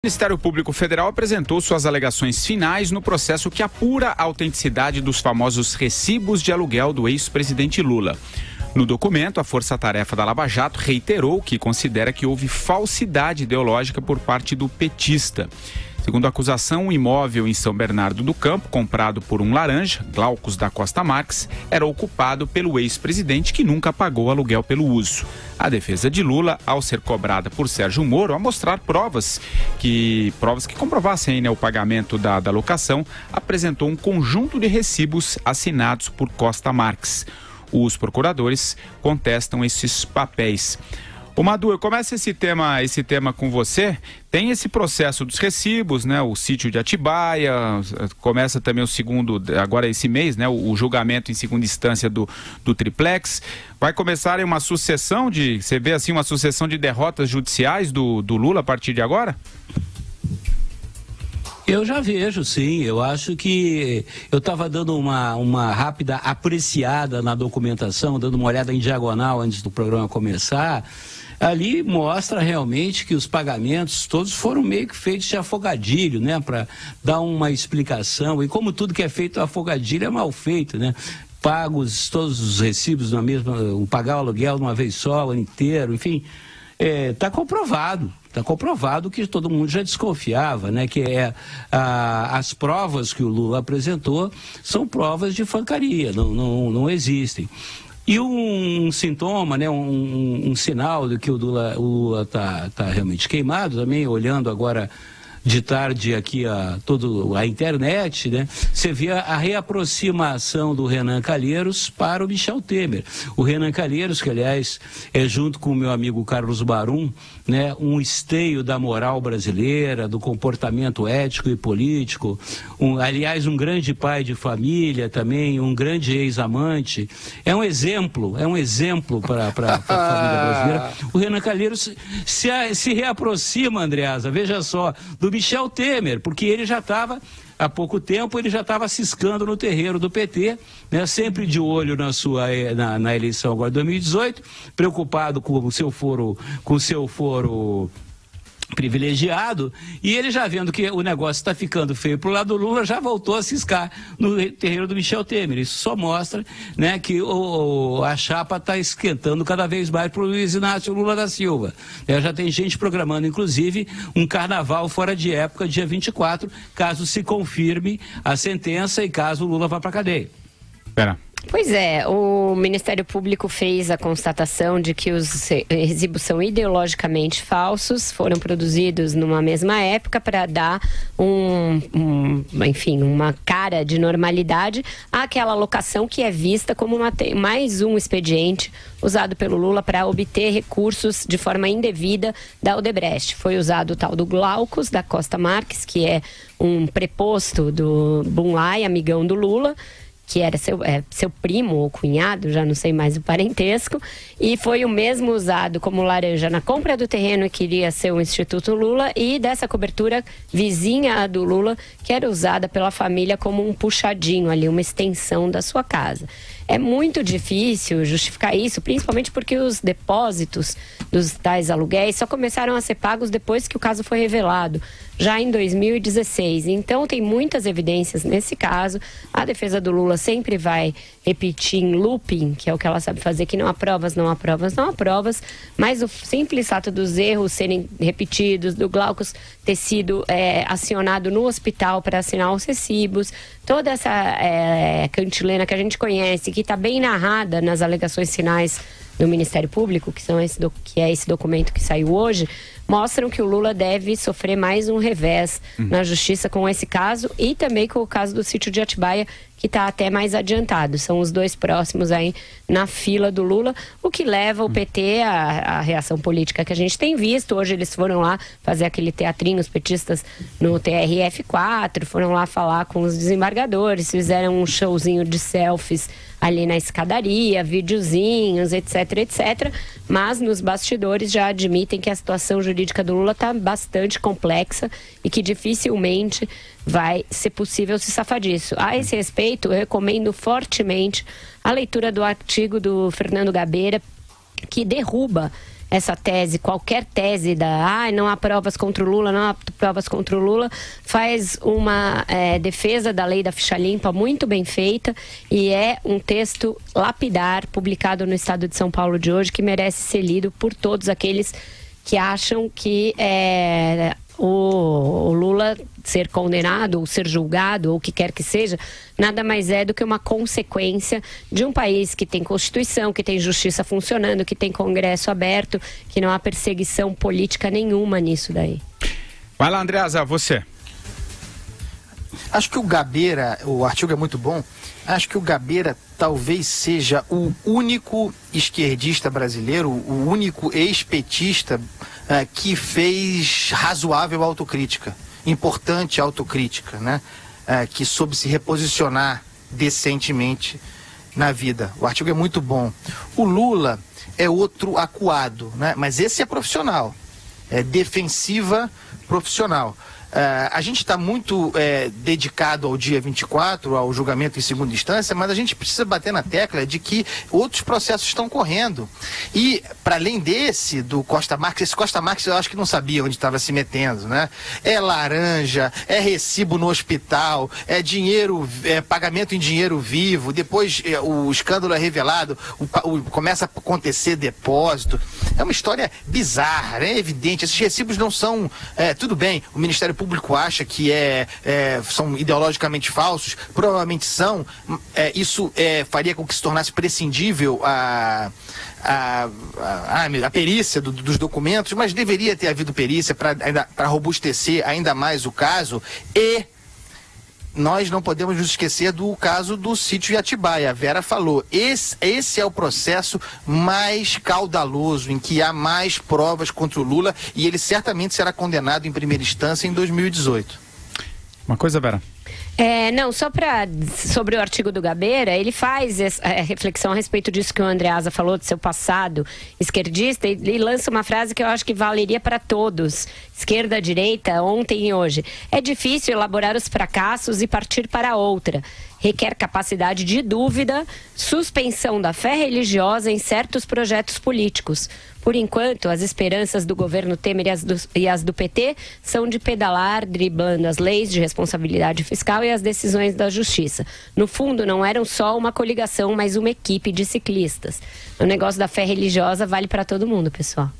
O Ministério Público Federal apresentou suas alegações finais no processo que apura a autenticidade dos famosos recibos de aluguel do ex-presidente Lula. No documento, a Força-Tarefa da Lava Jato reiterou que considera que houve falsidade ideológica por parte do petista. Segundo a acusação, o imóvel em São Bernardo do Campo, comprado por um laranja, Glaucus da Costa Marques, era ocupado pelo ex-presidente que nunca pagou aluguel pelo uso. A defesa de Lula, ao ser cobrada por Sérgio Moro a mostrar provas que comprovassem o pagamento da locação, apresentou um conjunto de recibos assinados por Costa Marques. Os procuradores contestam esses papéis. Ô Madu, eu começo esse tema com você. Tem esse processo dos recibos, né? O sítio de Atibaia, começa também o segundo, agora esse mês, né? O julgamento em segunda instância do triplex. Vai começar uma sucessão você vê assim uma sucessão de derrotas judiciais do Lula a partir de agora? Eu já vejo, sim. Eu acho que eu estava dando uma rápida apreciada na documentação, dando uma olhada em diagonal antes do programa começar. Ali mostra realmente que os pagamentos todos foram meio que feitos de afogadilho, né? Para dar uma explicação. E como tudo que é feito a afogadilho é mal feito, né? Pagos todos os recibos na mesma, pagar o aluguel de uma vez só, o ano inteiro, enfim. Está comprovado. Está comprovado que todo mundo já desconfiava, né? Que as provas que o Lula apresentou são provas de fancaria, não existem. E um sintoma, né? Um sinal de que o Lula tá realmente queimado, também olhando agora de tarde aqui a internet, né? Você via a reaproximação do Renan Calheiros para o Michel Temer. O Renan Calheiros, que aliás é junto com o meu amigo Carlos Barum, né, um esteio da moral brasileira, do comportamento ético e político, aliás um grande pai de família também, um grande ex-amante. É um exemplo para a família brasileira. O Renan Calheiros se reaproxima, Andreasa, veja só, do Michel Temer, porque ele já estava, há pouco tempo, ele já estava ciscando no terreiro do PT, né, sempre de olho na eleição agora de 2018, preocupado com o seu foro privilegiado, e ele já vendo que o negócio está ficando feio pro lado do Lula, já voltou a ciscar no terreiro do Michel Temer. Isso só mostra, né, que a chapa está esquentando cada vez mais pro Luiz Inácio Lula da Silva. Já tem gente programando, inclusive, um carnaval fora de época, dia 24, caso se confirme a sentença e caso o Lula vá para cadeia. Pois é, o Ministério Público fez a constatação de que os recibos são ideologicamente falsos, foram produzidos numa mesma época para dar uma cara de normalidade àquela locação que é vista como mais um expediente usado pelo Lula para obter recursos de forma indevida da Odebrecht. Foi usado o tal do Glaucus da Costa Marques, que é um preposto do Bunlai, amigão do Lula, que era seu primo ou cunhado, já não sei mais o parentesco, e foi o mesmo usado como laranja na compra do terreno que iria ser o Instituto Lula e dessa cobertura vizinha do Lula, que era usada pela família como um puxadinho ali, uma extensão da sua casa. É muito difícil justificar isso, principalmente porque os depósitos dos tais aluguéis só começaram a ser pagos depois que o caso foi revelado, já em 2016. Então, tem muitas evidências nesse caso. A defesa do Lula sempre vai repetir em looping, que é o que ela sabe fazer, que não há provas, não há provas, não há provas, mas o simples fato dos erros serem repetidos, do Glaucus ter sido acionado no hospital para assinar os recibos, toda essa cantilena que a gente conhece, que está bem narrada nas alegações finais do Ministério Público, que é esse documento que saiu hoje, mostram que o Lula deve sofrer mais um revés na justiça com esse caso e também com o caso do sítio de Atibaia, que está até mais adiantado. São os dois próximos aí na fila do Lula, o que leva o PT à reação política que a gente tem visto. Hoje eles foram lá fazer aquele teatrinho, os petistas no TRF4, foram lá falar com os desembargadores, fizeram um showzinho de selfies ali na escadaria, videozinhos, etc, etc. Mas nos bastidores já admitem que a situação jurídica do Lula está bastante complexa e que dificilmente vai ser possível se safar disso. A esse respeito, eu recomendo fortemente a leitura do artigo do Fernando Gabeira, que derruba essa tese, qualquer tese não há provas contra o Lula, não há provas contra o Lula, faz uma defesa da lei da ficha limpa muito bem feita, e é um texto lapidar, publicado no Estado de São Paulo de hoje, que merece ser lido por todos aqueles que acham que o Lula ser condenado ou ser julgado ou o que quer que seja, nada mais é do que uma consequência de um país que tem Constituição, que tem justiça funcionando, que tem Congresso aberto, que não há perseguição política nenhuma nisso daí. Vai lá, Andreasa, você. Acho que o Gabeira, o artigo é muito bom, acho que o Gabeira talvez seja o único esquerdista brasileiro, o único ex-petista que fez razoável autocrítica, importante autocrítica, né? Que soube se reposicionar decentemente na vida. O artigo é muito bom. O Lula é outro acuado, né? Mas esse é profissional, é defensiva profissional. A gente está muito dedicado ao dia 24, ao julgamento em segunda instância, mas a gente precisa bater na tecla de que outros processos estão correndo. E, para além desse, do Costa Marques, esse Costa Marques eu acho que não sabia onde estava se metendo, né? É laranja, é recibo no hospital, é dinheiro, pagamento em dinheiro vivo, depois o escândalo é revelado, começa a acontecer depósito. É uma história bizarra, é evidente. Esses recibos não são... tudo bem, o Ministério Público acha que são ideologicamente falsos, provavelmente são. Isso faria com que se tornasse prescindível a perícia dos documentos, mas deveria ter havido perícia para robustecer ainda mais o caso. E nós não podemos nos esquecer do caso do sítio Atibaia. A Vera falou, esse é o processo mais caudaloso, em que há mais provas contra o Lula, e ele certamente será condenado em primeira instância em 2018. Uma coisa, Vera. Não, só sobre o artigo do Gabeira, ele faz reflexão a respeito disso que o Andreasa falou, do seu passado esquerdista, e ele lança uma frase que eu acho que valeria para todos, esquerda, direita, ontem e hoje. É difícil elaborar os fracassos e partir para outra. Requer capacidade de dúvida, suspensão da fé religiosa em certos projetos políticos. Por enquanto, as esperanças do governo Temer e as do PT são de pedalar, driblando as leis de responsabilidade fiscal e as decisões da justiça. No fundo, não eram só uma coligação, mas uma equipe de ciclistas. O negócio da fé religiosa vale para todo mundo, pessoal.